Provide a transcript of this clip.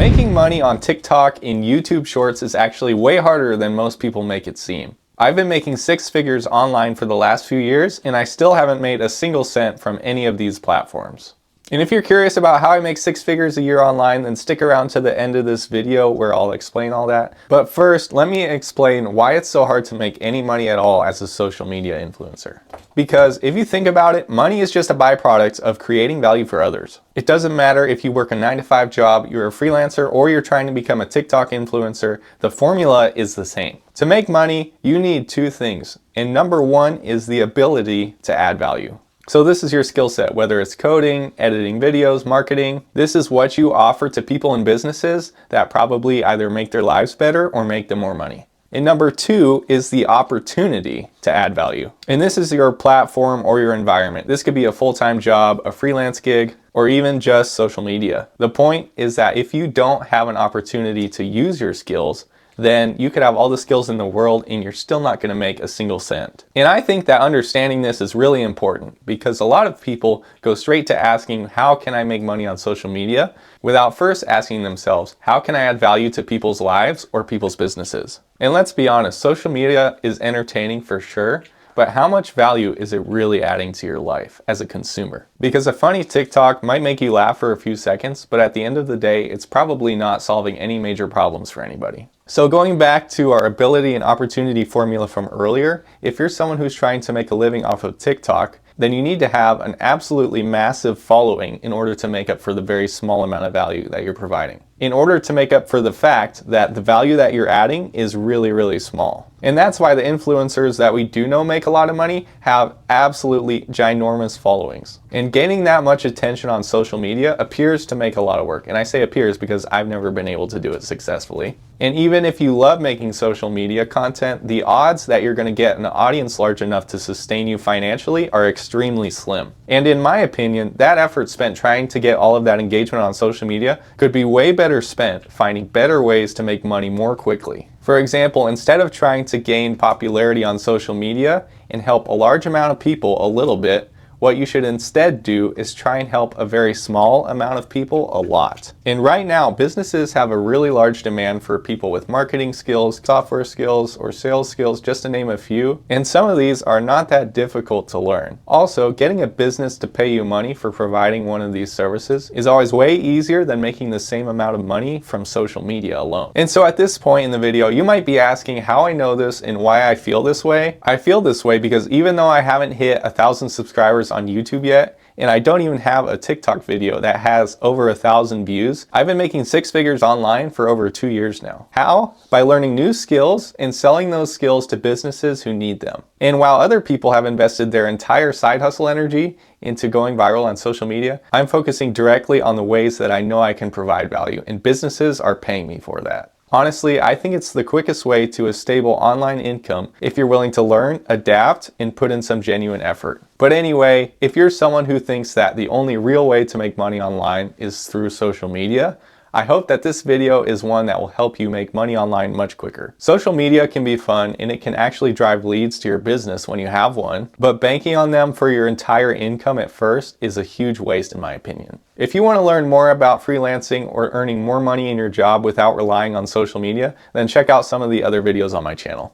Making money on TikTok and YouTube Shorts is actually way harder than most people make it seem. I've been making six figures online for the last few years, and I still haven't made a single cent from any of these platforms. And if you're curious about how I make six figures a year online, then stick around to the end of this video where I'll explain all that. But first, let me explain why it's so hard to make any money at all as a social media influencer. Because if you think about it, money is just a byproduct of creating value for others. It doesn't matter if you work a 9-to-5 job, you're a freelancer, or you're trying to become a TikTok influencer, the formula is the same. To make money, you need two things. And number one is the ability to add value. So this is your skill set, whether it's coding, editing videos, marketing. This is what you offer to people and businesses that probably either make their lives better or make them more money. And number two is the opportunity to add value. And this is your platform or your environment. This could be a full-time job, a freelance gig, or even just social media. The point is that if you don't have an opportunity to use your skills, then you could have all the skills in the world and you're still not going to make a single cent. And I think that understanding this is really important because a lot of people go straight to asking, how can I make money on social media? Without first asking themselves, how can I add value to people's lives or people's businesses? And let's be honest, social media is entertaining for sure, but how much value is it really adding to your life as a consumer? Because a funny TikTok might make you laugh for a few seconds, but at the end of the day, it's probably not solving any major problems for anybody. So going back to our ability and opportunity formula from earlier, if you're someone who's trying to make a living off of TikTok, then you need to have an absolutely massive following in order to make up for the very small amount of value that you're providing. In order to make up for the fact that the value that you're adding is really, really small. And that's why the influencers that we do know make a lot of money have absolutely ginormous followings. And gaining that much attention on social media appears to make a lot of work. And I say appears because I've never been able to do it successfully. And even if you love making social media content, the odds that you're going to get an audience large enough to sustain you financially are extremely slim. And in my opinion, that effort spent trying to get all of that engagement on social media could be way better spent finding better ways to make money more quickly. For example, instead of trying to gain popularity on social media and help a large amount of people a little bit, what you should instead do is try and help a very small amount of people a lot. And right now, businesses have a really large demand for people with marketing skills, software skills, or sales skills, just to name a few. And some of these are not that difficult to learn. Also, getting a business to pay you money for providing one of these services is always way easier than making the same amount of money from social media alone. And so at this point in the video, you might be asking how I know this and why I feel this way. I feel this way because even though I haven't hit 1,000 subscribers on YouTube yet, and I don't even have a TikTok video that has over 1,000 views, I've been making six figures online for over 2 years now. How? By learning new skills and selling those skills to businesses who need them. And while other people have invested their entire side hustle energy into going viral on social media, I'm focusing directly on the ways that I know I can provide value, and businesses are paying me for that. Honestly, I think it's the quickest way to a stable online income if you're willing to learn, adapt, and put in some genuine effort. But anyway, if you're someone who thinks that the only real way to make money online is through social media, I hope that this video is one that will help you make money online much quicker. Social media can be fun and it can actually drive leads to your business when you have one, but banking on them for your entire income at first is a huge waste in my opinion. If you want to learn more about freelancing or earning more money in your job without relying on social media, then check out some of the other videos on my channel.